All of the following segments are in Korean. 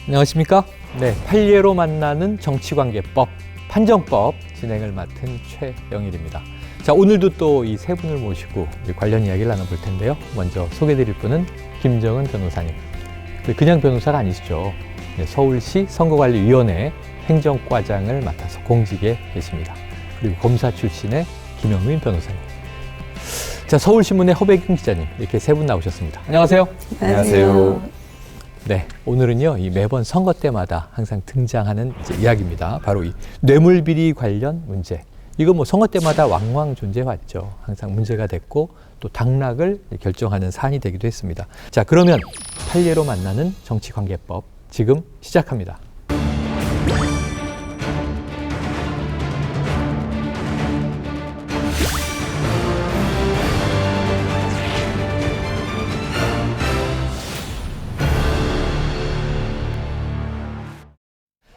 안녕하십니까? 네, 판례로 만나는 정치관계법, 판정법 진행을 맡은 최영일입니다. 자, 오늘도 또 이 세 분을 모시고 관련 이야기를 나눠볼 텐데요. 먼저 소개드릴 분은 김정은 변호사님. 그냥 변호사가 아니시죠. 네, 서울시 선거관리위원회 행정과장을 맡아서 공직에 계십니다. 그리고 검사 출신의 김영민 변호사님. 자, 서울신문의 허백윤 기자님, 이렇게 세 분 나오셨습니다. 안녕하세요. 안녕하세요. 네, 오늘은요, 이 매번 선거 때마다 항상 등장하는 이야기입니다. 바로 이 뇌물비리 관련 문제. 이거 뭐 선거 때마다 왕왕 존재해왔죠. 항상 문제가 됐고 또 당락을 결정하는 사안이 되기도 했습니다. 자, 그러면 판례로 만나는 정치관계법 지금 시작합니다.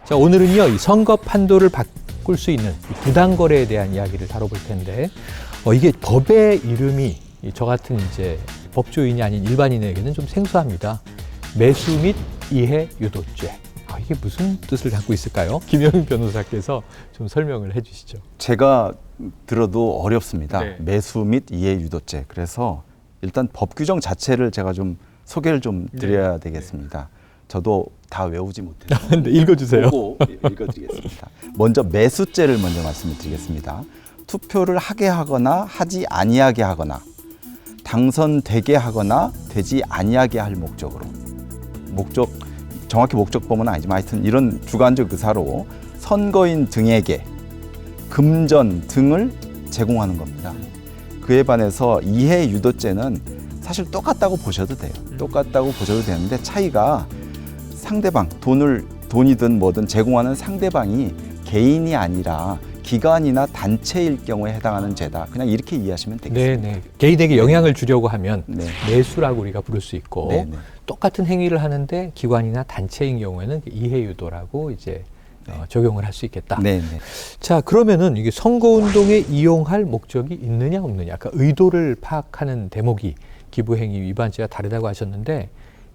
자, 오늘은요, 이 선거 판도를 바꿀 수 있는 부당거래에 대한 이야기를 다뤄볼 텐데, 이게 법의 이름이 저 같은 이제 법조인이 아닌 일반인에게는 좀 생소합니다. 매수 및 이해 유도죄. 이게 무슨 뜻을 갖고 있을까요? 김영민 변호사께서 좀 설명을 해주시죠. 제가 들어도 어렵습니다. 네. 매수 및 이해 유도죄. 그래서 일단 법 규정 자체를 제가 좀 소개를 좀 드려야 되겠습니다. 저도 다 외우지 못해서 네, 읽어주세요. 보고 읽어드리겠습니다. 먼저 매수죄를 먼저 말씀을 드리겠습니다. 투표를 하게 하거나 하지 아니하게 하거나 당선되게 하거나 되지 아니하게 할 목적으로, 정확히 목적범은 아니지만 하여튼 이런 주관적 의사로 선거인 등에게 금전 등을 제공하는 겁니다. 그에 반해서 이해 유도죄는 사실 똑같다고 보셔도 돼요. 똑같다고 보셔도 되는데 차이가 상대방, 돈이든 뭐든 제공하는 상대방이 개인이 아니라 기관이나 단체일 경우에 해당하는 죄다. 그냥 이렇게 이해하시면 되겠습니다. 네네. 개인에게 영향을 주려고 하면 네. 매수라고 우리가 부를 수 있고, 네네. 똑같은 행위를 하는데 기관이나 단체인 경우에는 이해유도라고 이제 적용을 할 수 있겠다. 네네. 자, 그러면은 이게 선거운동에 이용할 목적이 있느냐 없느냐, 아까 의도를 파악하는 대목이 기부행위 위반죄와 다르다고 하셨는데,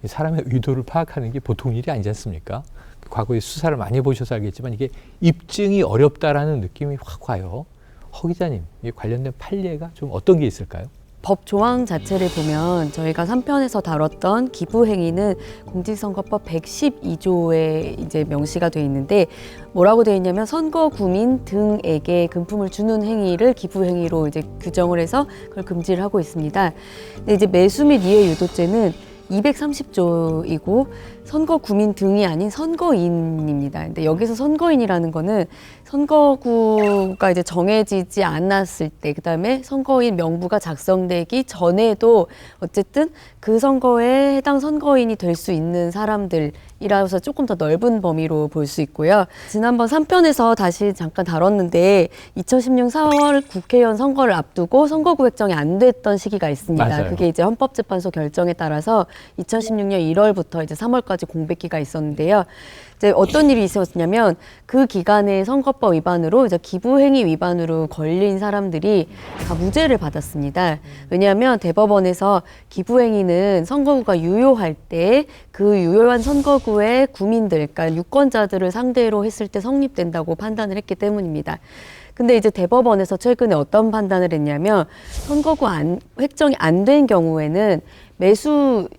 이 사람의 의도를 파악하는 게 보통 일이 아니지 않습니까? 과거에 수사를 많이 보셔서 알겠지만 이게 입증이 어렵다라는 느낌이 확 와요. 허 기자님, 이 관련된 판례가 좀 어떤 게 있을까요? 법 조항 자체를 보면 저희가 3편에서 다뤘던 기부행위는 공직선거법 112조에 이제 명시가 돼 있는데, 뭐라고 돼 있냐면 선거구민 등에게 금품을 주는 행위를 기부행위로 이제 규정을 해서 그걸 금지를 하고 있습니다. 근데 이제 매수 및 이해 유도죄는 230조이고 선거구민 등이 아닌 선거인입니다. 근데 여기서 선거인이라는 거는 선거구가 이제 정해지지 않았을 때, 그다음에 선거인 명부가 작성되기 전에도 어쨌든 그 선거에 해당 선거인이 될 수 있는 사람들이라서 조금 더 넓은 범위로 볼 수 있고요. 지난번 3편에서 다시 잠깐 다뤘는데 2016 4월 국회의원 선거를 앞두고 선거구 획정이 안 됐던 시기가 있습니다. 맞아요. 그게 이제 헌법재판소 결정에 따라서 2016년 1월부터 이제 3월까지 공백기가 있었는데요. 이제 어떤 일이 있었냐면 그 기간에 선거법 위반으로 이제 기부행위 위반으로 걸린 사람들이 다 무죄를 받았습니다. 왜냐하면 대법원에서 기부행위는 선거구가 유효할 때 그 유효한 선거구의 구민들, 그러니까 유권자들을 상대로 했을 때 성립된다고 판단을 했기 때문입니다. 근데 이제 대법원에서 최근에 어떤 판단을 했냐면 선거구 획정이 안 된 경우에는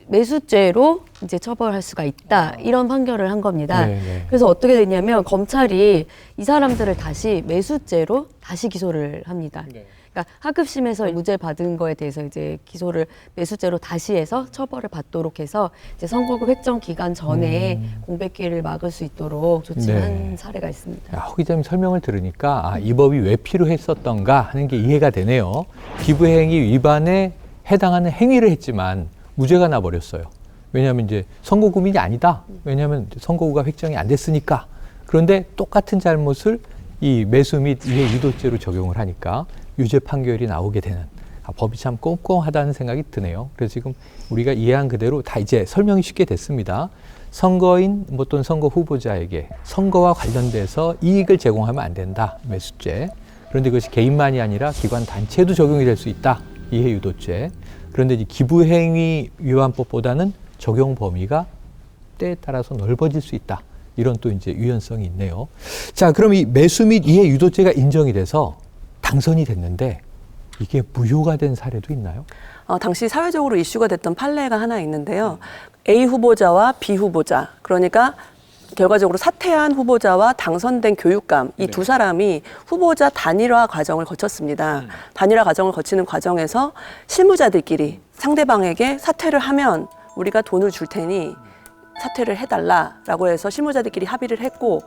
매수죄로 이제 처벌할 수가 있다, 이런 판결을 한 겁니다. 네네. 그래서 어떻게 됐냐면 검찰이 이 사람들을 다시 매수죄로 다시 기소를 합니다. 그러니까 하급심에서 무죄 받은 거에 대해서 이제 기소를 매수죄로 다시 해서 처벌을 받도록 해서 이제 선거구 획정 기간 전에 공백기를 막을 수 있도록 조치를 한 사례가 있습니다. 허 기자님 설명을 들으니까 이 법이 왜 필요했었던가 하는 게 이해가 되네요. 기부행위 위반에 해당하는 행위를 했지만 무죄가 나버렸어요. 왜냐하면 이제 선거구민이 아니다. 왜냐하면 선거구가 획정이 안 됐으니까. 그런데 똑같은 잘못을 이 매수 및 이해 유도죄로 적용을 하니까 유죄 판결이 나오게 되는, 법이 참 꼼꼼하다는 생각이 드네요. 그래서 지금 우리가 이해한 그대로 다 이제 설명이 쉽게 됐습니다. 선거인 또는 선거 후보자에게 선거와 관련돼서 이익을 제공하면 안 된다, 매수죄. 그런데 그것이 개인만이 아니라 기관 단체도 적용이 될 수 있다, 이해유도죄. 그런데 이 기부행위 위반법보다는 적용 범위가 때에 따라서 넓어질 수 있다. 이런 또 이제 유연성이 있네요. 자, 그럼 이 매수 및 이해 유도죄가 인정이 돼서 당선이 됐는데 이게 무효가 된 사례도 있나요? 당시 사회적으로 이슈가 됐던 판례가 하나 있는데요. A 후보자와 B 후보자, 그러니까 결과적으로 사퇴한 후보자와 당선된 교육감, 이 두 사람이 후보자 단일화 과정을 거쳤습니다. 단일화 과정을 거치는 과정에서 실무자들끼리 상대방에게 사퇴를 하면 우리가 돈을 줄 테니 사퇴를 해달라라고 해서 실무자들끼리 합의를 했고,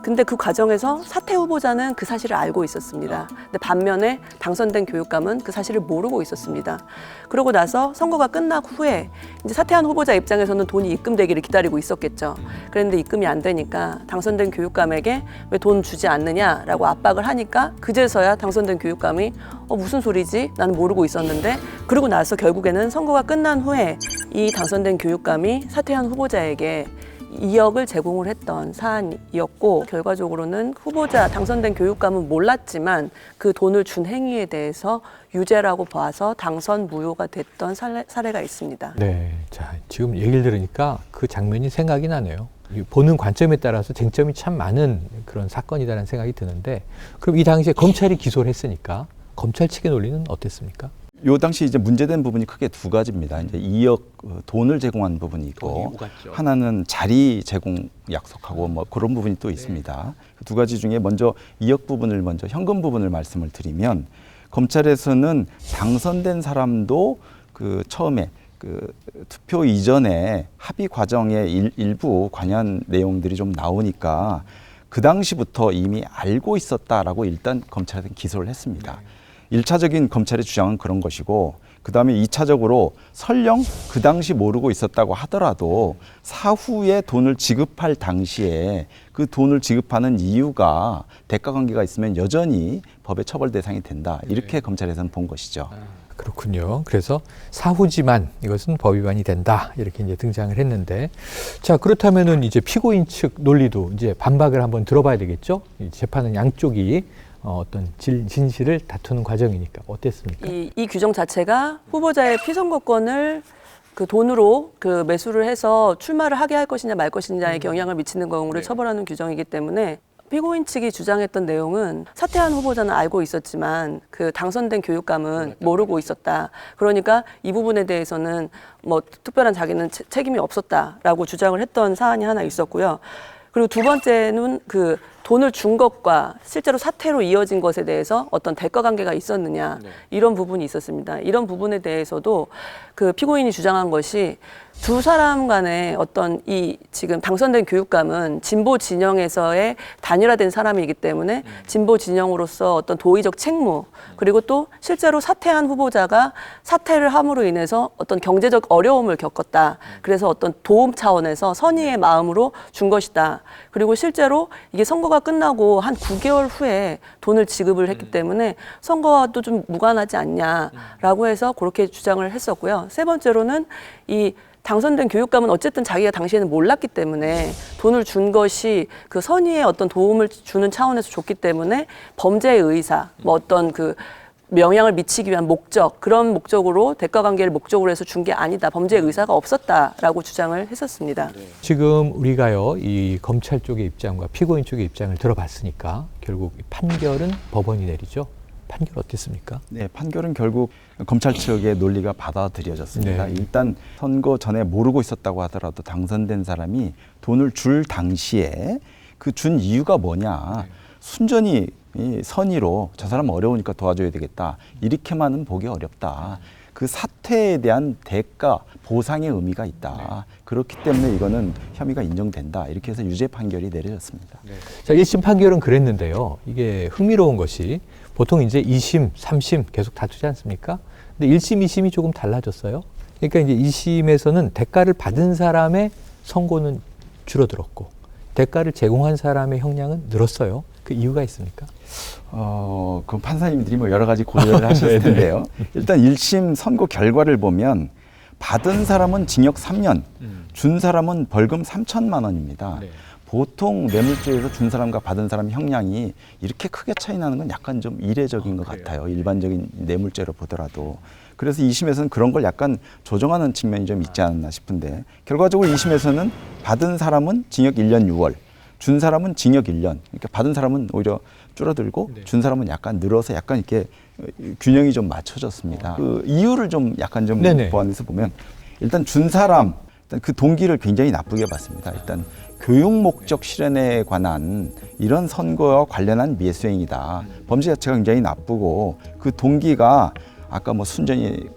근데 그 과정에서 사퇴 후보자는 그 사실을 알고 있었습니다. 근데 반면에 당선된 교육감은 그 사실을 모르고 있었습니다. 그러고 나서 선거가 끝난 후에 이제 사퇴한 후보자 입장에서는 돈이 입금되기를 기다리고 있었겠죠. 그런데 입금이 안 되니까 당선된 교육감에게 왜 돈 주지 않느냐라고 압박을 하니까 그제서야 당선된 교육감이 무슨 소리지? 나는 모르고 있었는데, 그러고 나서 결국에는 선거가 끝난 후에 이 당선된 교육감이 사퇴한 후보자에게 2억을 제공을 했던 사안이었고, 결과적으로는 후보자 당선된 교육감은 몰랐지만 그 돈을 준 행위에 대해서 유죄라고 봐서 당선 무효가 됐던 사례가 있습니다. 네. 자, 지금 얘기를 들으니까 그 장면이 생각이 나네요. 보는 관점에 따라서 쟁점이 참 많은 그런 사건이라는 생각이 드는데, 그럼 이 당시에 검찰이 기소를 했으니까 검찰 측의 논리는 어땠습니까? 요 당시 이제 문제된 부분이 크게 두 가지입니다. 이제 2억 돈을 제공한 부분이 있고, 하나는 자리 제공 약속하고 뭐 그런 부분이 또 있습니다. 그 두 가지 중에 먼저 2억 부분을 먼저 현금 부분을 말씀을 드리면, 검찰에서는 당선된 사람도 그 처음에 그 투표 이전에 합의 과정에 일부 관여한 내용들이 좀 나오니까 그 당시부터 이미 알고 있었다라고 일단 검찰에서 기소를 했습니다. 1차적인 검찰의 주장은 그런 것이고, 그 다음에 2차적으로 설령 그 당시 모르고 있었다고 하더라도 사후에 돈을 지급할 당시에 그 돈을 지급하는 이유가 대가 관계가 있으면 여전히 법의 처벌 대상이 된다. 이렇게 검찰에서는 본 것이죠. 그렇군요. 그래서 사후지만 이것은 법 위반이 된다. 이렇게 이제 등장을 했는데, 자, 그렇다면은 이제 피고인 측 논리도 이제 반박을 한번 들어봐야 되겠죠? 이 재판은 양쪽이 어떤 진실을 다투는 과정이니까 어땠습니까? 이 규정 자체가 후보자의 피선거권을 그 돈으로 그 매수를 해서 출마를 하게 할 것이냐 말 것이냐에 영향을 미치는 경우를 처벌하는 규정이기 때문에, 피고인 측이 주장했던 내용은 사퇴한 후보자는 알고 있었지만 그 당선된 교육감은 모르고 있었다. 그러니까 이 부분에 대해서는 뭐 특별한 자기는 책임이 없었다라고 주장을 했던 사안이 하나 있었고요. 그리고 두 번째는 그 돈을 준 것과 실제로 사퇴로 이어진 것에 대해서 어떤 대가 관계가 있었느냐, 이런 부분이 있었습니다. 이런 부분에 대해서도 그 피고인이 주장한 것이 두 사람 간의 어떤 이 지금 당선된 교육감은 진보 진영에서의 단일화된 사람이기 때문에 진보 진영으로서 어떤 도의적 책무, 그리고 또 실제로 사퇴한 후보자가 사퇴를 함으로 인해서 어떤 경제적 어려움을 겪었다. 그래서 어떤 도움 차원에서 선의의 마음으로 준 것이다. 그리고 실제로 이게 선거가 끝나고 한 9개월 후에 돈을 지급을 했기 때문에 선거와도 좀 무관하지 않냐라고 해서 그렇게 주장을 했었고요. 세 번째로는 이 당선된 교육감은 어쨌든 자기가 당시에는 몰랐기 때문에 돈을 준 것이 그 선의의 어떤 도움을 주는 차원에서 줬기 때문에 범죄의 의사, 뭐 어떤 그 영향을 미치기 위한 목적, 그런 목적으로 대가 관계를 목적으로 해서 준 게 아니다. 범죄의 의사가 없었다라고 주장을 했었습니다. 지금 우리가요, 이 검찰 쪽의 입장과 피고인 쪽의 입장을 들어봤으니까 결국 판결은 법원이 내리죠. 판결 어땠습니까? 네, 판결은 결국 검찰 측의 논리가 받아들여졌습니다. 네. 일단 선거 전에 모르고 있었다고 하더라도 당선된 사람이 돈을 줄 당시에 그 준 이유가 뭐냐. 순전히 이 선의로 저 사람 어려우니까 도와줘야 되겠다. 이렇게만은 보기 어렵다. 그 사퇴에 대한 대가, 보상의 의미가 있다. 그렇기 때문에 이거는 혐의가 인정된다. 이렇게 해서 유죄 판결이 내려졌습니다. 자, 1심 판결은 그랬는데요. 이게 흥미로운 것이 보통 이제 2심, 3심 계속 다투지 않습니까? 근데 1심, 2심이 조금 달라졌어요. 그러니까 이제 2심에서는 대가를 받은 사람의 선고는 줄어들었고 대가를 제공한 사람의 형량은 늘었어요. 그 이유가 있습니까? 그 판사님들이 뭐 여러 가지 고려를 하셨을 텐데요. 일단 1심 선고 결과를 보면 받은 사람은 징역 3년, 준 사람은 벌금 3천만 원입니다. 보통 뇌물죄에서 준 사람과 받은 사람 형량이 이렇게 크게 차이 나는 건 약간 좀 이례적인 것 같아요. 일반적인 뇌물죄로 보더라도. 그래서 2심에서는 그런 걸 약간 조정하는 측면이 좀 있지 않았나 싶은데, 결과적으로 2심에서는 받은 사람은 징역 1년 6월, 준 사람은 징역 1년. 그러니까 받은 사람은 오히려 줄어들고 준 사람은 약간 늘어서 약간 이렇게 균형이 좀 맞춰졌습니다. 그 이유를 좀 약간 좀 네네. 보완해서 보면 일단 준 사람 일단 그 동기를 굉장히 나쁘게 봤습니다. 일단 교육 목적 실현에 관한 이런 선거와 관련한 미수행이다. 범죄 자체가 굉장히 나쁘고 그 동기가 아까 뭐 순전히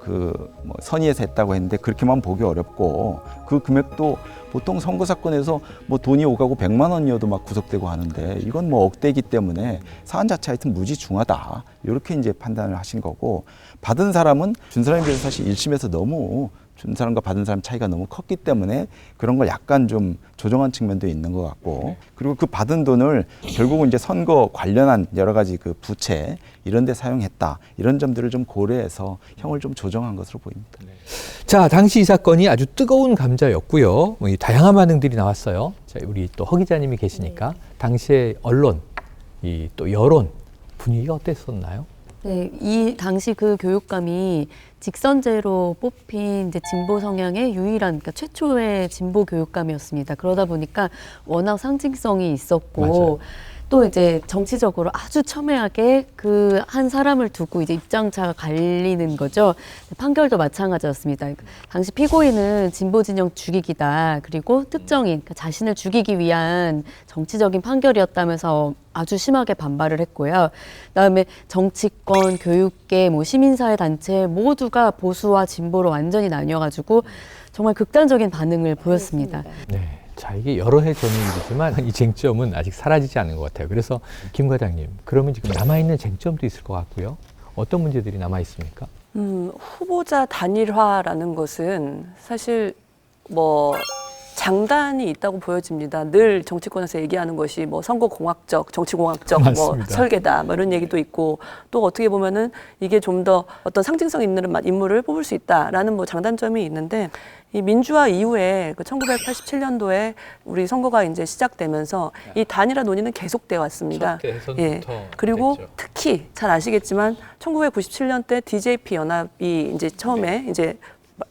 뭐 선의에서 했다고 했는데 그렇게만 보기 어렵고 그 금액도 보통 선거 사건에서 뭐 돈이 오가고 100만 원이어도 막 구속되고 하는데 이건 뭐 억대이기 때문에 사안 자체 하여튼 무지중하다. 이렇게 이제 판단을 하신 거고 받은 사람은 준 사람에 비해서 사실 1심에서 너무 준 사람과 받은 사람 차이가 너무 컸기 때문에 그런 걸 약간 좀 조정한 측면도 있는 것 같고 그리고 그 받은 돈을 결국은 이제 선거 관련한 여러 가지 그 부채 이런 데 사용했다. 이런 점들을 좀 고려해서 형을 좀 조정한 것으로 보입니다. 자, 당시 이 사건이 아주 뜨거운 감자였고요. 이 다양한 반응들이 나왔어요. 자, 우리 또 허 기자님이 계시니까 당시의 언론, 이 또 여론 분위기가 어땠었나요? 네, 이 당시 그 교육감이 직선제로 뽑힌 이제 진보 성향의 유일한, 그러니까 최초의 진보 교육감이었습니다. 그러다 보니까 워낙 상징성이 있었고, 맞아요. 또 이제 정치적으로 아주 첨예하게 그 한 사람을 두고 이제 입장차가 갈리는 거죠. 판결도 마찬가지였습니다. 당시 피고인은 진보 진영 죽이기다. 그리고 특정인, 그러니까 자신을 죽이기 위한 정치적인 판결이었다면서 아주 심하게 반발을 했고요. 그다음에 정치권, 교육계, 뭐 시민사회 단체 모두가 보수와 진보로 완전히 나뉘어가지고 정말 극단적인 반응을 보였습니다. 네. 자, 이게 여러 해 전 일이지만 이 쟁점은 아직 사라지지 않은 것 같아요. 그래서 김 과장님, 그러면 지금 남아있는 쟁점도 있을 것 같고요. 어떤 문제들이 남아있습니까? 후보자 단일화라는 것은 사실 뭐 장단이 있다고 보여집니다. 늘 정치권에서 얘기하는 것이 뭐 선거공학적, 정치공학적 뭐 맞습니다. 설계다 뭐 이런 얘기도 있고 또 어떻게 보면은 이게 좀 더 어떤 상징성 있는 인물을 뽑을 수 있다라는 뭐 장단점이 있는데 이 민주화 이후에 그 1987년도에 우리 선거가 이제 시작되면서 이 단일화 논의는 계속돼 왔습니다. 예. 그리고 특히 잘 아시겠지만 1997년 때 DJP 연합이 이제 처음에 이제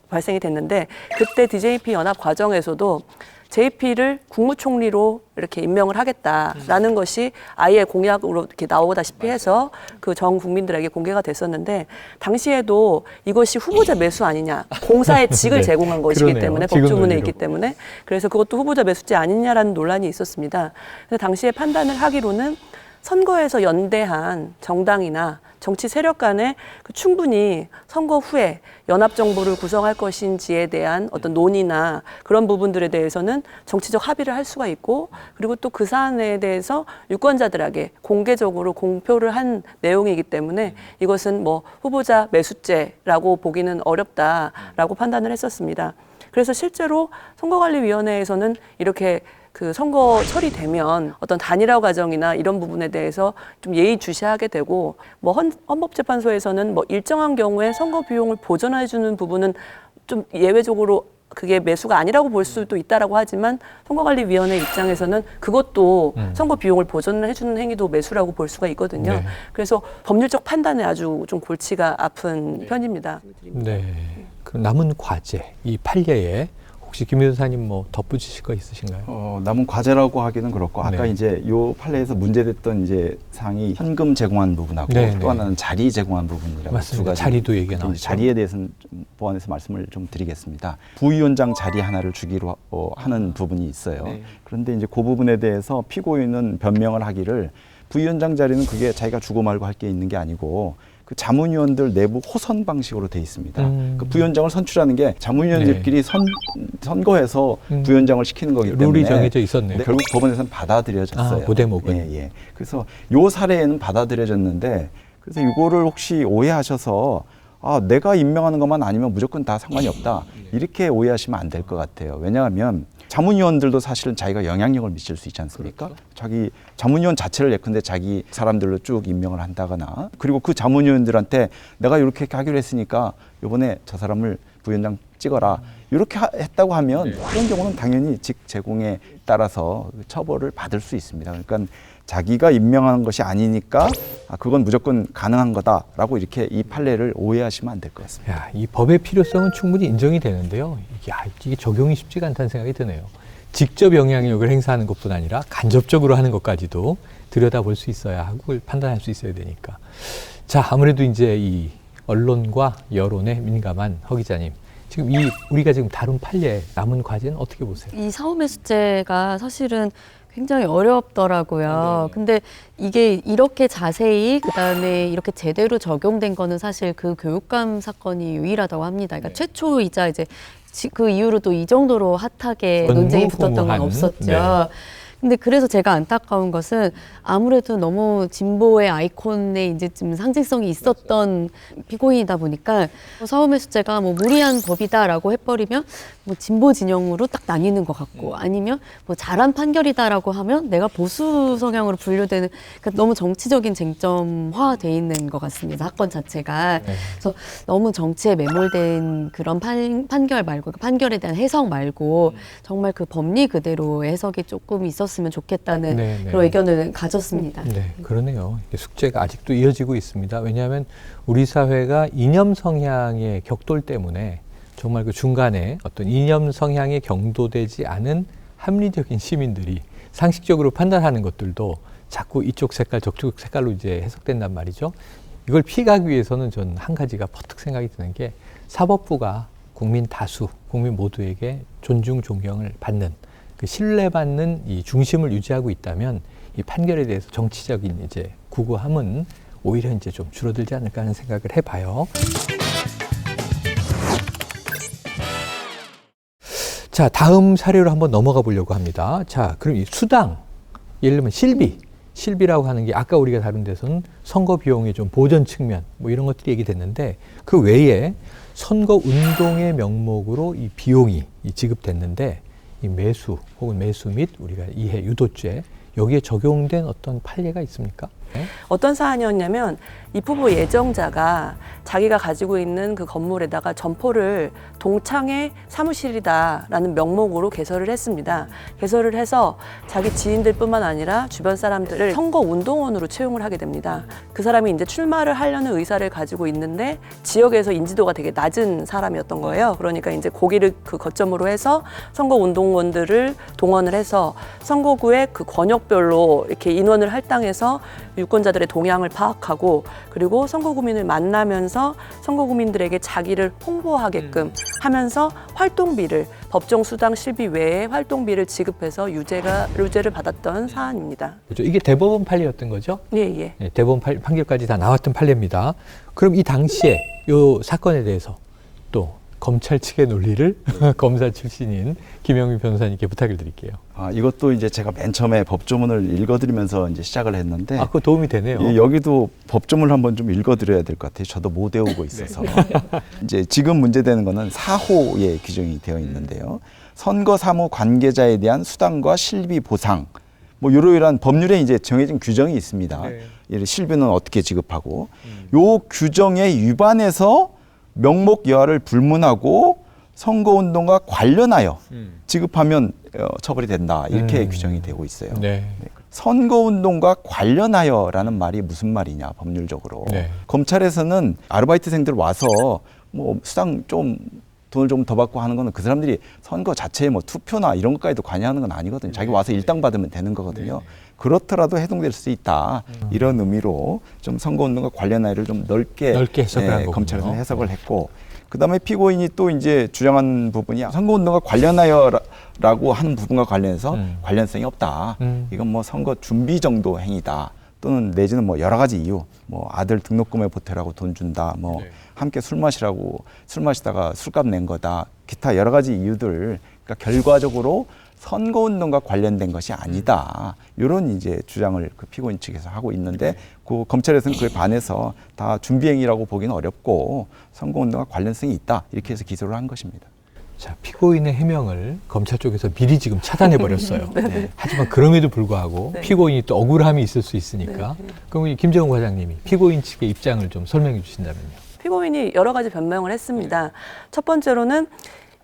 발생이 됐는데 그때 DJP 연합 과정에서도 JP를 국무총리로 이렇게 임명을 하겠다라는 것이 아예 공약으로 이렇게 나오다시피 해서 그 전 국민들에게 공개가 됐었는데 당시에도 이것이 후보자 매수 아니냐 공사의 직을 네, 제공한 것이기 그러네요. 때문에 지금 법조문에 논리로. 있기 때문에 그래서 그것도 후보자 매수죄 아니냐라는 논란이 있었습니다. 그래서 당시에 판단을 하기로는 선거에서 연대한 정당이나 정치 세력 간에 충분히 선거 후에 연합정부를 구성할 것인지에 대한 어떤 논의나 그런 부분들에 대해서는 정치적 합의를 할 수가 있고 그리고 또 그 사안에 대해서 유권자들에게 공개적으로 공표를 한 내용이기 때문에 이것은 뭐 후보자 매수죄라고 보기는 어렵다라고 판단을 했었습니다. 그래서 실제로 선거관리위원회에서는 이렇게 그 선거 처리되면 어떤 단일화 과정이나 이런 부분에 대해서 좀 예의주시하게 되고 뭐 헌법재판소에서는 뭐 일정한 경우에 선거 비용을 보전해주는 부분은 좀 예외적으로 그게 매수가 아니라고 볼 수도 있다라고 하지만 선거관리위원회 입장에서는 그것도 선거 비용을 보전을 해주는 행위도 매수라고 볼 수가 있거든요. 네. 그래서 법률적 판단에 아주 좀 골치가 아픈 편입니다. 네. 그럼 남은 과제, 이 판례에 혹시 김 변호사님 뭐 덧붙이실 거 있으신가요? 남은 과제라고 하기는 그렇고 아까 네. 이제 요 판례에서 문제됐던 이제 사항이 현금 제공한 부분하고 네, 또 네. 하나는 자리 제공한 부분이라고 맞습니다. 두 가지 자리도 얘기가 나왔죠. 자리에 대해서는 좀 보완해서 말씀을 좀 드리겠습니다. 부위원장 자리 하나를 주기로 하는 부분이 있어요. 네. 그런데 이제 그 부분에 대해서 피고인은 변명을 하기를 부위원장 자리는 그게 자기가 주고 말고 할 게 있는 게 아니고 그 자문위원들 내부 호선 방식으로 돼 있습니다. 그 부위원장을 선출하는 게 자문위원들끼리 선거해서 부위원장을 시키는 거기 때문에 룰이 정해져 있었네요. 결국 법원에서는 받아들여졌어요. 그 대목은. 예. 그래서 요 사례에는 받아들여졌는데 그래서 이거를 혹시 오해하셔서 내가 임명하는 것만 아니면 무조건 다 상관이 없다. 이렇게 오해하시면 안 될 것 같아요. 왜냐하면 자문위원들도 사실은 자기가 영향력을 미칠 수 있지 않습니까? 그렇죠. 자기 자문위원 자체를 예컨대 자기 사람들로 쭉 임명을 한다거나 그리고 그 자문위원들한테 내가 이렇게 하기로 했으니까 이번에 저 사람을 부위원장 찍어라. 이렇게 했다고 하면 그런 경우는 당연히 직 제공에 따라서 처벌을 받을 수 있습니다. 그러니까 자기가 임명한 것이 아니니까 그건 무조건 가능한 거다라고 이렇게 이 판례를 오해하시면 안 될 것 같습니다. 야, 이 법의 필요성은 충분히 인정이 되는데요. 이게 적용이 쉽지가 않다는 생각이 드네요. 직접 영향력을 행사하는 것뿐 아니라 간접적으로 하는 것까지도 들여다볼 수 있어야 하고 그걸 판단할 수 있어야 되니까. 자, 아무래도 이제 이 언론과 여론에 민감한 허 기자님, 지금 우리가 지금 다룬 판례 남은 과제는 어떻게 보세요? 이 사후매수죄가 사실은 굉장히 어렵더라고요. 네. 근데 이게 이렇게 자세히 그다음에 이렇게 제대로 적용된 거는 사실 그 교육감 사건이 유일하다고 합니다. 그러니까 네. 최초이자 이제 그 이후로 또 이 정도로 핫하게 논쟁이 붙었던 건 전무후무한, 없었죠. 네. 근데 그래서 제가 안타까운 것은 아무래도 너무 진보의 아이콘에 이제 좀 상징성이 있었던 피고인이다 보니까 사후매수죄가 뭐 무리한 법이다라고 해버리면 뭐 진보 진영으로 딱 나뉘는 것 같고 아니면 뭐 잘한 판결이다라고 하면 내가 보수 성향으로 분류되는 그러니까 너무 정치적인 쟁점화돼 있는 것 같습니다. 사건 자체가. 네. 그래서 너무 정치에 매몰된 그런 판결 말고 그 판결에 대한 해석 말고 정말 그 법리 그대로의 해석이 조금 있었으면 좋겠다는 네, 네. 그런 의견을 가졌습니다. 네, 그러네요. 이게 숙제가 아직도 이어지고 있습니다. 왜냐하면 우리 사회가 이념 성향의 격돌 때문에 정말 그 중간에 어떤 이념 성향에 경도되지 않은 합리적인 시민들이 상식적으로 판단하는 것들도 자꾸 이쪽 색깔, 저쪽 색깔로 이제 해석된단 말이죠. 이걸 피하기 위해서는 전 한 가지가 퍼뜩 생각이 드는 게 사법부가 국민 다수, 국민 모두에게 존중, 존경을 받는 그 신뢰받는 이 중심을 유지하고 있다면 이 판결에 대해서 정치적인 이제 구구함은 오히려 이제 좀 줄어들지 않을까 하는 생각을 해봐요. 자, 다음 사례로 한번 넘어가 보려고 합니다. 자, 그럼 이 수당, 예를 들면 실비라고 하는 게 아까 우리가 다룬 데서는 선거 비용의 좀 보전 측면 뭐 이런 것들이 얘기됐는데 그 외에 선거 운동의 명목으로 이 비용이 지급됐는데 이 매수 혹은 매수 및 우리가 이해 유도죄 여기에 적용된 어떤 판례가 있습니까? 네? 어떤 사안이었냐면 이 후보 예정자가 자기가 가지고 있는 그 건물에다가 점포를 동창회 사무실이다라는 명목으로 개설을 했습니다. 개설을 해서 자기 지인들뿐만 아니라 주변 사람들을 선거 운동원으로 채용을 하게 됩니다. 그 사람이 이제 출마를 하려는 의사를 가지고 있는데 지역에서 인지도가 되게 낮은 사람이었던 거예요. 그러니까 이제 거기를 그 거점으로 해서 선거 운동원들을 동원을 해서 선거구의 그 권역별로 이렇게 인원을 할당해서 유권자들의 동향을 파악하고 그리고 선거구민을 만나면서 선거구민들에게 자기를 홍보하게끔 하면서 활동비를 법정 수당 실비 외에 활동비를 지급해서 유죄를 받았던 사안입니다. 그렇죠. 이게 대법원 판례였던 거죠? 예. 네, 대법원 판결까지 다 나왔던 판례입니다. 그럼 이 당시에 이 사건에 대해서 또 검찰 측의 논리를 검사 출신인 김영민 변호사님께 부탁을 드릴게요. 이것도 이제 제가 맨 처음에 법조문을 읽어드리면서 이제 시작을 했는데 그거 도움이 되네요. 예, 여기도 법조문을 한번 좀 읽어드려야 될 것 같아요. 저도 못 외우고 있어서. 이제 지금 문제되는 거는 4호에 규정이 되어 있는데요. 선거 사무 관계자에 대한 수당과 실비 보상, 뭐 이러이러한 법률에 이제 정해진 규정이 있습니다. 이 실비는 어떻게 지급하고, 요 규정에 위반해서 명목 여하를 불문하고 선거운동과 관련하여 지급하면 처벌이 된다. 이렇게 규정이 되고 있어요. 네. 선거운동과 관련하여라는 말이 무슨 말이냐, 법률적으로. 네. 검찰에서는 아르바이트생들 와서 뭐 수당 좀 돈을 좀 더 받고 하는 거는 그 사람들이 선거 자체에 뭐 투표나 이런 것까지도 관여하는 건 아니거든요. 자기 와서 일당 받으면 되는 거거든요. 그렇더라도 해동될 수 있다. 이런 의미로 좀 선거운동과 관련하여를 좀 넓게 해석을 한 거군요. 검찰에서는 해석을 했고, 그다음에 피고인이 또 이제 주장한 부분이 선거운동과 관련하여라고 하는 부분과 관련해서 관련성이 없다. 이건 뭐 선거 준비 정도 행위다. 또는 내지는 뭐 여러 가지 이유, 뭐 아들 등록금에 보태라고 돈 준다, 뭐 함께 술 마시다가 술값 낸 거다, 기타 여러 가지 이유들, 그러니까 결과적으로 선거운동과 관련된 것이 아니다. 이런 이제 주장을 그 피고인 측에서 하고 있는데, 그 검찰에서는 그에 반해서 다 준비행위라고 보기는 어렵고 선거운동과 관련성이 있다. 이렇게 해서 기소를 한 것입니다. 자, 피고인의 해명을 검찰 쪽에서 미리 지금 차단해 버렸어요. 하지만 그럼에도 불구하고 피고인이 또 억울함이 있을 수 있으니까. 그럼 이 김정은 과장님이 피고인 측의 입장을 좀 설명해 주신다면요. 피고인이 여러 가지 변명을 했습니다. 첫 번째로는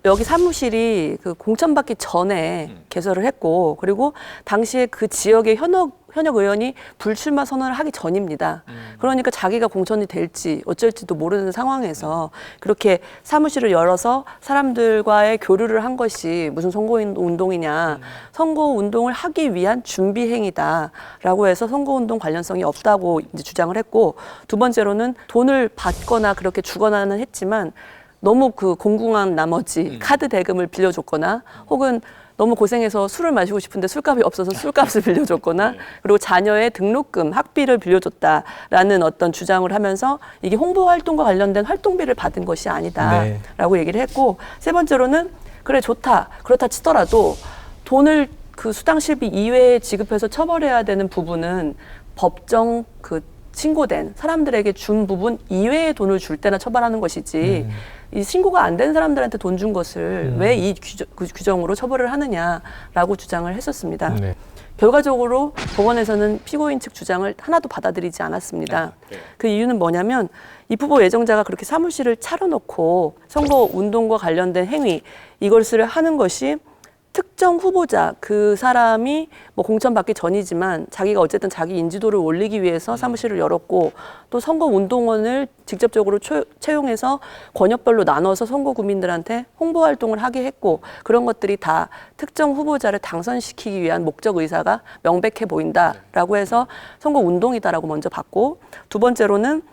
여기 사무실이 그 공천받기 전에 개설을 했고, 그리고 당시에 그 지역의 현역 의원이 불출마 선언을 하기 전입니다. 그러니까 자기가 공천이 될지 어쩔지도 모르는 상황에서 그렇게 사무실을 열어서 사람들과의 교류를 한 것이 무슨 선거운동이냐, 선거운동을 하기 위한 준비행위다라고 해서 선거운동 관련성이 없다고 이제 주장을 했고, 두 번째로는 돈을 받거나 그렇게 주거나는 했지만 너무 그 공공한 나머지 카드 대금을 빌려줬거나, 혹은 너무 고생해서 술을 마시고 싶은데 술값이 없어서 술값을 빌려줬거나, 그리고 자녀의 등록금, 학비를 빌려줬다라는 어떤 주장을 하면서 이게 홍보 활동과 관련된 활동비를 받은 것이 아니다라고 얘기를 했고, 세 번째로는 그래 좋다, 그렇다 치더라도 돈을 그 수당실비 이외에 지급해서 처벌해야 되는 부분은 법정 그 신고된 사람들에게 준 부분 이외의 돈을 줄 때나 처벌하는 것이지, 이 신고가 안 된 사람들한테 돈 준 것을 왜 이 규정으로 처벌을 하느냐라고 주장을 했었습니다. 네. 결과적으로 법원에서는 피고인 측 주장을 하나도 받아들이지 않았습니다. 그 이유는 뭐냐면 이 후보 예정자가 그렇게 사무실을 차려놓고 선거 운동과 관련된 행위, 이것을 하는 것이 특정 후보자, 그 사람이 뭐 공천받기 전이지만 자기가 어쨌든 자기 인지도를 올리기 위해서 사무실을 열었고, 또 선거운동원을 직접적으로 채용해서 권역별로 나눠서 선거 구민들한테 홍보 활동을 하게 했고, 그런 것들이 다 특정 후보자를 당선시키기 위한 목적 의사가 명백해 보인다라고 해서 선거운동이다라고 먼저 봤고, 두 번째로는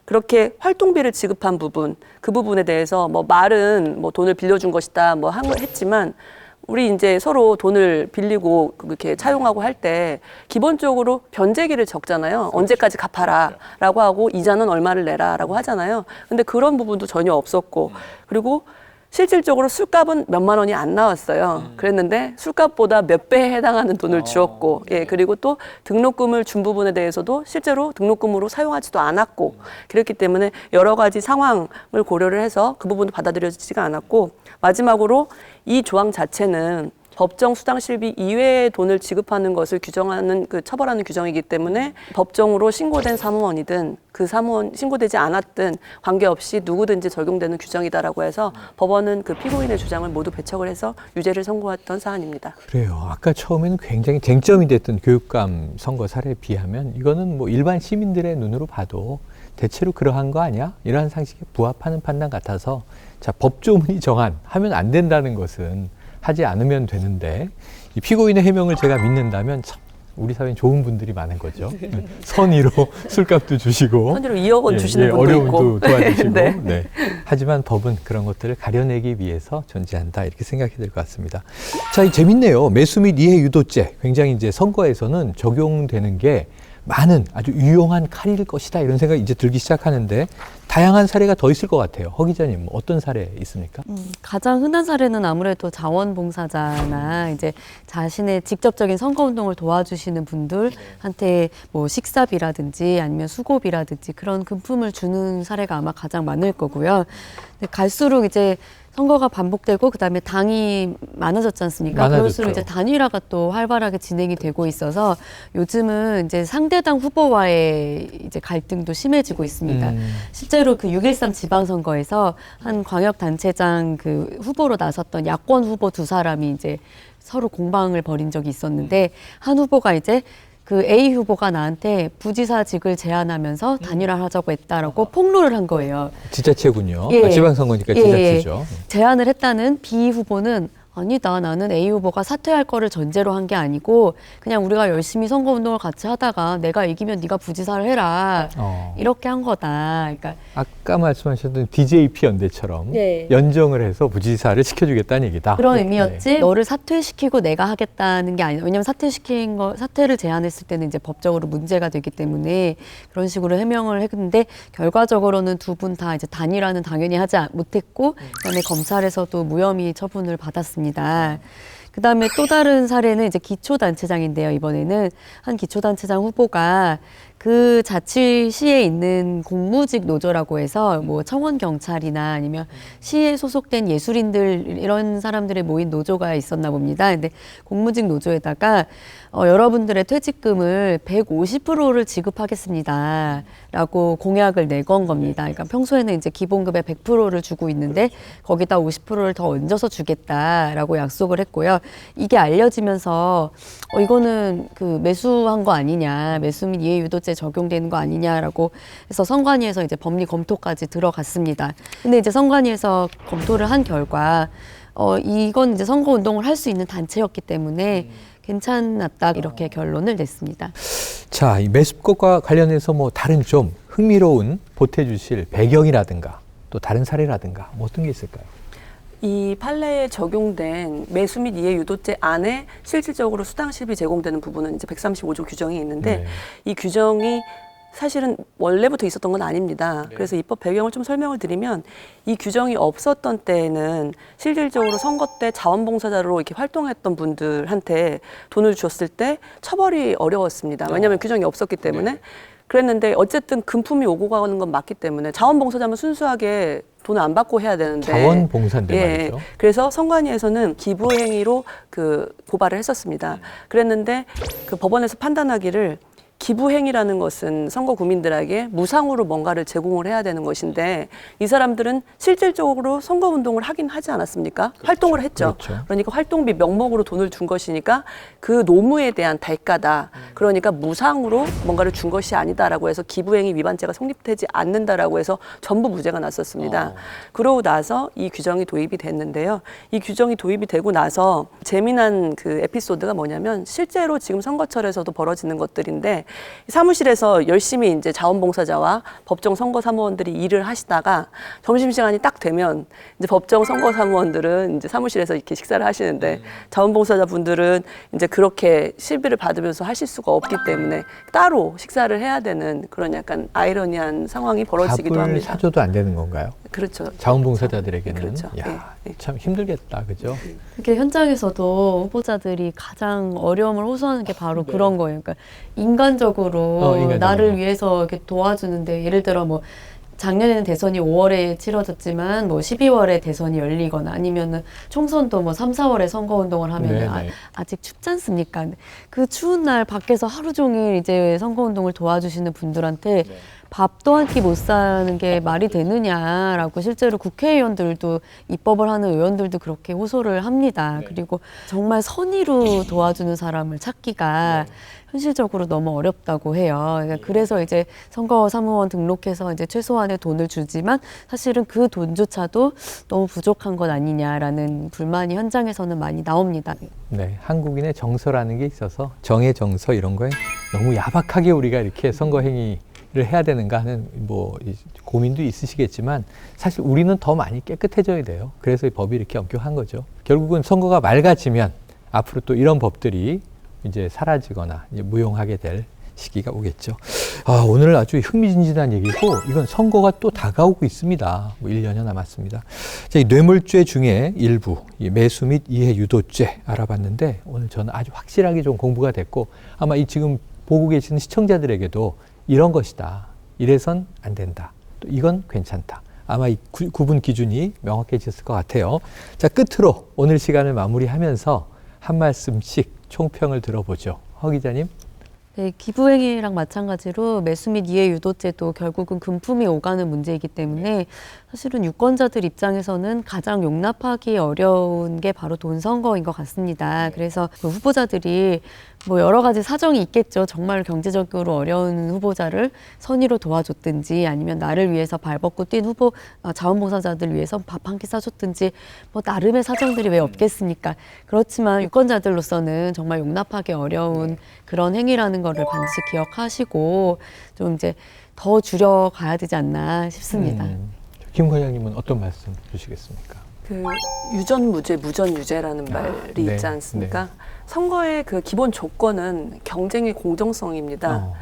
그렇게 활동비를 지급한 부분, 그 부분에 대해서 뭐 말은 뭐 돈을 빌려준 것이다 뭐 했지만, 우리 이제 서로 돈을 빌리고 그렇게 차용하고 할 때 기본적으로 변제기를 적잖아요. 언제까지 갚아라 라고 하고 이자는 얼마를 내라 라고 하잖아요. 근데 그런 부분도 전혀 없었고, 그리고 실질적으로 술값은 몇만 원이 안 나왔어요. 그랬는데 술값보다 몇 배에 해당하는 돈을 주었고, 예, 그리고 또 등록금을 준 부분에 대해서도 실제로 등록금으로 사용하지도 않았고, 그렇기 때문에 여러 가지 상황을 고려를 해서 그 부분도 받아들여지지가 않았고, 마지막으로 이 조항 자체는 법정 수당실비 이외의 돈을 지급하는 것을 규정하는 그 처벌하는 규정이기 때문에 법정으로 신고된 사무원이든 그 사무원 신고되지 않았든 관계없이 누구든지 적용되는 규정이다라고 해서 법원은 그 피고인의 주장을 모두 배척을 해서 유죄를 선고했던 사안입니다. 그래요. 아까 처음에는 굉장히 쟁점이 됐던 교육감 선거 사례에 비하면 이거는 뭐 일반 시민들의 눈으로 봐도 대체로 그러한 거 아니야? 이러한 상식에 부합하는 판단 같아서, 자, 법조문이 정한 하면 안 된다는 것은 하지 않으면 되는데, 이 피고인의 해명을 제가 믿는다면 참 우리 사회엔 좋은 분들이 많은 거죠. 선의로 술값도 주시고, 선의로 2억 원 주시는 분도 어려움도 있고. 도와주시고. 네. 네. 하지만 법은 그런 것들을 가려내기 위해서 존재한다, 이렇게 생각이 될 것 같습니다. 자, 이 재밌네요. 매수 및 이해 유도죄, 굉장히 이제 선거에서는 적용되는 게 많은 아주 유용한 칼일 것이다, 이런 생각이 이제 들기 시작하는데, 다양한 사례가 더 있을 것 같아요. 허 기자님, 어떤 사례 있습니까? 가장 흔한 사례는 아무래도 자원봉사자나 이제 자신의 직접적인 선거운동을 도와주시는 분들한테 뭐 식사비라든지 아니면 수고비라든지 그런 금품을 주는 사례가 아마 가장 많을 거고요. 근데 갈수록 이제 선거가 반복되고 그다음에 당이 많아졌지 않습니까? 많아졌죠. 그럴수록 이제 단일화가 또 활발하게 진행이 되고 있어서 요즘은 이제 상대당 후보와의 이제 갈등도 심해지고 있습니다. 실제로 그 6.13 지방선거에서 한 광역단체장 그 후보로 나섰던 야권 후보 두 사람이 이제 서로 공방을 벌인 적이 있었는데, 한 후보가 이제 그 A 후보가 나한테 부지사직을 제안하면서 단일화하자고 했다라고 폭로를 한 거예요. 지자체군요. 예. 아, 지방선거니까 지자체죠. 제안을 했다는 B 후보는 아니다, 나는 A 후보가 사퇴할 거를 전제로 한 게 아니고 그냥 우리가 열심히 선거운동을 같이 하다가 내가 이기면 네가 부지사를 해라, 이렇게 한 거다. 그러니까 아까 말씀하셨던 DJP 연대처럼 네. 연정을 해서 부지사를 시켜주겠다는 얘기다. 그런 의미였지. 너를 사퇴시키고 내가 하겠다는 게 아니라, 왜냐면 사퇴를 제안했을 때는 이제 법적으로 문제가 되기 때문에 그런 식으로 해명을 했는데, 결과적으로는 두 분 다 이제 단일화는 당연히 하지 못했고, 그다음에 검찰에서도 무혐의 처분을 받았습니다. 그다음에 또 다른 사례는 이제 기초단체장인데요. 이번에는 한 기초단체장 후보가 그 자치시에 있는 공무직 노조라고 해서 뭐 청원 경찰이나 아니면 시에 소속된 예술인들 이런 사람들이 모인 노조가 있었나 봅니다. 근데 공무직 노조에다가 여러분들의 퇴직금을 150%를 지급하겠습니다라고 공약을 내건 겁니다. 그러니까 평소에는 이제 기본급의 100%를 주고 있는데 거기다 50%를 더 얹어서 주겠다라고 약속을 했고요. 이게 알려지면서 이거는 그 매수한 거 아니냐, 매수 및 이해유도제 적용되는 거 아니냐라고 해서 선관위에서 이제 법리 검토까지 들어갔습니다. 근데 이제 선관위에서 검토를 한 결과 이건 이제 선거 운동을 할 수 있는 단체였기 때문에 괜찮았다 이렇게 결론을 냈습니다. 자, 이 매수권과 관련해서 뭐 다른 좀 흥미로운 보태주실 배경이라든가 또 다른 사례라든가 뭐 어떤 게 있을까요? 이 판례에 적용된 매수 및 이해 유도제 안에 실질적으로 수당 실비 제공되는 부분은 이제 135조 규정이 있는데 네. 이 규정이 사실은 원래부터 있었던 건 아닙니다. 네. 그래서 입법 배경을 좀 설명을 드리면 이 규정이 없었던 때에는 실질적으로 선거 때 자원봉사자로 이렇게 활동했던 분들한테 돈을 줬을 때 처벌이 어려웠습니다. 왜냐하면 규정이 없었기 때문에. 네. 그랬는데 어쨌든 금품이 오고 가는 건 맞기 때문에 자원봉사자면 순수하게 돈을 안 받고 해야 되는데 자원봉사인데 말이죠. 그래서 선관위에서는 기부행위로 그 고발을 했었습니다. 그랬는데 그 법원에서 판단하기를 기부행위라는 것은 선거 구민들에게 무상으로 뭔가를 제공을 해야 되는 것인데 이 사람들은 실질적으로 선거운동을 하긴 하지 않았습니까? 그렇죠. 활동을 했죠. 그렇죠. 그러니까 활동비 명목으로 돈을 준 것이니까 그 노무에 대한 대가다. 그러니까 무상으로 뭔가를 준 것이 아니다라고 해서 기부행위 위반죄가 성립되지 않는다라고 해서 전부 무죄가 났었습니다. 그러고 나서 이 규정이 도입이 됐는데요. 이 규정이 도입이 되고 나서 재미난 그 에피소드가 뭐냐면 실제로 지금 선거철에서도 벌어지는 것들인데 사무실에서 열심히 이제 자원봉사자와 법정 선거사무원들이 일을 하시다가 점심시간이 딱 되면 이제 법정 선거사무원들은 이제 사무실에서 이렇게 식사를 하시는데 자원봉사자 분들은 이제 그렇게 실비를 받으면서 하실 수가 없기 때문에 따로 식사를 해야 되는 그런 약간 아이러니한 상황이 벌어지기도 밥을 합니다. 사줘도 안 되는 건가요? 그렇죠. 자원봉사자들에게는. 그렇죠. 야, 예, 예. 참 힘들겠다, 그죠? 그게 현장에서도 후보자들이 가장 어려움을 호소하는 게 바로 그런 거예요. 그러니까 인간적으로 인간적으로. 나를 위해서 이렇게 도와주는데 예를 들어 뭐 작년에는 대선이 5월에 치러졌지만 뭐 12월에 대선이 열리거나 아니면은 총선도 뭐 3, 4월에 선거운동을 하면은 네네. 아직 춥지 않습니까? 그 추운 날 밖에서 하루 종일 이제 선거운동을 도와주시는 분들한테 밥도 한 끼 못 사는 게 말이 되느냐라고 실제로 국회의원들도 입법을 하는 의원들도 그렇게 호소를 합니다. 그리고 정말 선의로 도와주는 사람을 찾기가 현실적으로 너무 어렵다고 해요. 그러니까 그래서 이제 선거사무원 등록해서 이제 최소한의 돈을 주지만 사실은 그 돈조차도 너무 부족한 것 아니냐라는 불만이 현장에서는 많이 나옵니다. 네, 한국인의 정서라는 게 있어서 정의 정서 이런 거에 너무 야박하게 우리가 이렇게 선거 행위를 해야 되는가 하는 뭐 고민도 있으시겠지만 사실 우리는 더 많이 깨끗해져야 돼요. 그래서 이 법이 이렇게 엄격한 거죠. 결국은 선거가 맑아지면 앞으로 또 이런 법들이 이제 사라지거나 이제 무용하게 될 시기가 오겠죠. 오늘 아주 흥미진진한 얘기고 이건 선거가 또 다가오고 있습니다. 뭐 1년여 남았습니다. 자, 이 뇌물죄 중에 일부 이 매수 및 이해 유도죄 알아봤는데 오늘 저는 아주 확실하게 좀 공부가 됐고 아마 이 지금 보고 계시는 시청자들에게도 이런 것이다. 이래선 안 된다. 또 이건 괜찮다. 아마 이 구분 기준이 명확해졌을 것 같아요. 자, 끝으로 오늘 시간을 마무리하면서 한 말씀씩 총평을 들어보죠. 허 기자님. 네, 기부행위랑 마찬가지로 매수 및 이해 유도죄도 결국은 금품이 오가는 문제이기 때문에 사실은 유권자들 입장에서는 가장 용납하기 어려운 게 바로 돈 선거인 것 같습니다. 그래서 그 후보자들이 뭐 여러 가지 사정이 있겠죠. 정말 경제적으로 어려운 후보자를 선의로 도와줬든지 아니면 나를 위해서 발벗고 뛴 자원봉사자들 위해서 밥 한 끼 사줬든지 뭐 나름의 사정들이 왜 없겠습니까? 그렇지만 유권자들로서는 정말 용납하기 어려운 그런 행위라는 거를 반드시 기억하시고 좀 이제 더 줄여가야 되지 않나 싶습니다. 김 과장님은 어떤 말씀 주시겠습니까? 그 유전무죄, 무전유죄라는 말이 네, 있지 않습니까? 선거의 그 기본 조건은 경쟁의 공정성입니다.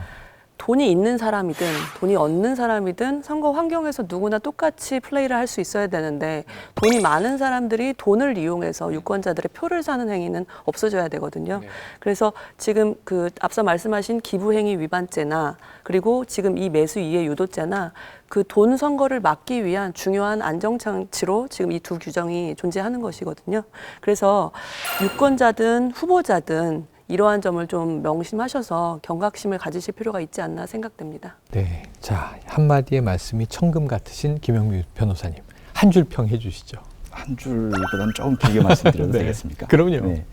돈이 있는 사람이든 돈이 없는 사람이든 선거 환경에서 누구나 똑같이 플레이를 할 수 있어야 되는데 돈이 많은 사람들이 돈을 이용해서 유권자들의 표를 사는 행위는 없어져야 되거든요. 그래서 지금 그 앞서 말씀하신 기부행위 위반죄나 그리고 지금 이 매수 이해 유도죄나 그 돈 선거를 막기 위한 중요한 안정장치로 지금 이 두 규정이 존재하는 것이거든요. 그래서 유권자든 후보자든 이러한 점을 좀 명심하셔서 경각심을 가지실 필요가 있지 않나 생각됩니다. 네. 자, 한마디의 말씀이 천금 같으신 김영미 변호사님. 한 줄 평 해주시죠. 한 줄보다는 조금 길게 말씀드려도 네. 되겠습니까? 그럼요. 네.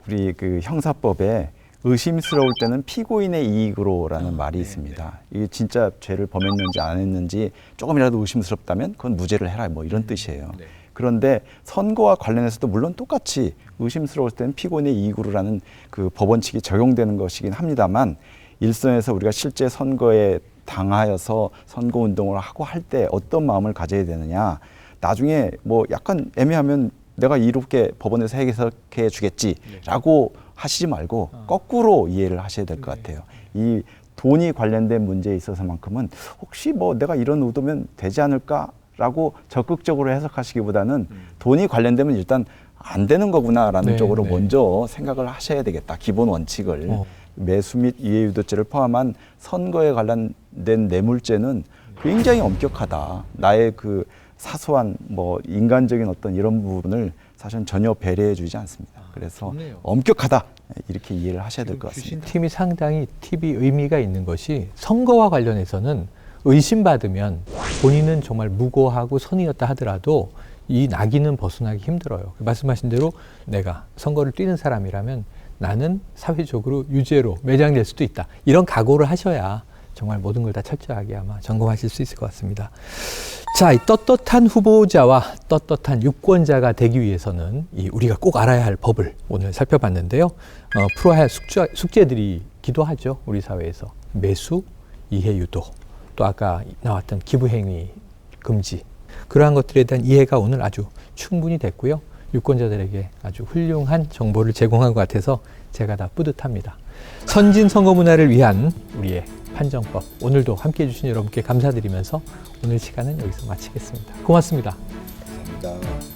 우리 그 형사법에 의심스러울 때는 피고인의 이익으로라는 말이 있습니다. 이게 진짜 죄를 범했는지 안 했는지 조금이라도 의심스럽다면 그건 무죄를 해라 뭐 이런 뜻이에요. 네. 그런데 선거와 관련해서도 물론 똑같이 의심스러울 때는 피고인의 이익으로라는 그 법원칙이 적용되는 것이긴 합니다만 일선에서 우리가 실제 선거에 당하여서 선거운동을 하고 할 때 어떤 마음을 가져야 되느냐. 나중에 뭐 약간 애매하면 내가 이롭게 법원에서 해석해 주겠지라고 하시지 말고 거꾸로 이해를 하셔야 될 것 같아요. 이 돈이 관련된 문제에 있어서만큼은 혹시 뭐 내가 이런 의도면 되지 않을까라고 적극적으로 해석하시기보다는 돈이 관련되면 일단 안 되는 거구나라는 네, 쪽으로 네. 먼저 생각을 하셔야 되겠다. 기본 원칙을. 매수 및 이해유도죄를 포함한 선거에 관련된 뇌물죄는 굉장히 엄격하다. 나의 그 사소한 뭐 인간적인 어떤 이런 부분을 사실은 전혀 배려해 주지 않습니다. 그래서 좋네요. 엄격하다. 이렇게 이해를 하셔야 될 것 같습니다. 팀이 상당히 팁이 의미가 있는 것이 선거와 관련해서는 의심받으면 본인은 정말 무고하고 선의였다 하더라도 이 낙인은 벗어나기 힘들어요. 말씀하신 대로 내가 선거를 뛰는 사람이라면 나는 사회적으로 유죄로 매장될 수도 있다. 이런 각오를 하셔야 정말 모든 걸 다 철저하게 아마 점검하실 수 있을 것 같습니다. 자, 이 떳떳한 후보자와 떳떳한 유권자가 되기 위해서는 이 우리가 꼭 알아야 할 법을 오늘 살펴봤는데요. 풀어야 할 숙제들이기도 하죠. 우리 사회에서. 매수, 이해유도, 또 아까 나왔던 기부행위 금지. 그러한 것들에 대한 이해가 오늘 아주 충분히 됐고요. 유권자들에게 아주 훌륭한 정보를 제공한 것 같아서 제가 다 뿌듯합니다. 선진 선거 문화를 위한 우리의 판정법, 오늘도 함께해 주신 여러분께 감사드리면서 오늘 시간은 여기서 마치겠습니다. 고맙습니다. 감사합니다.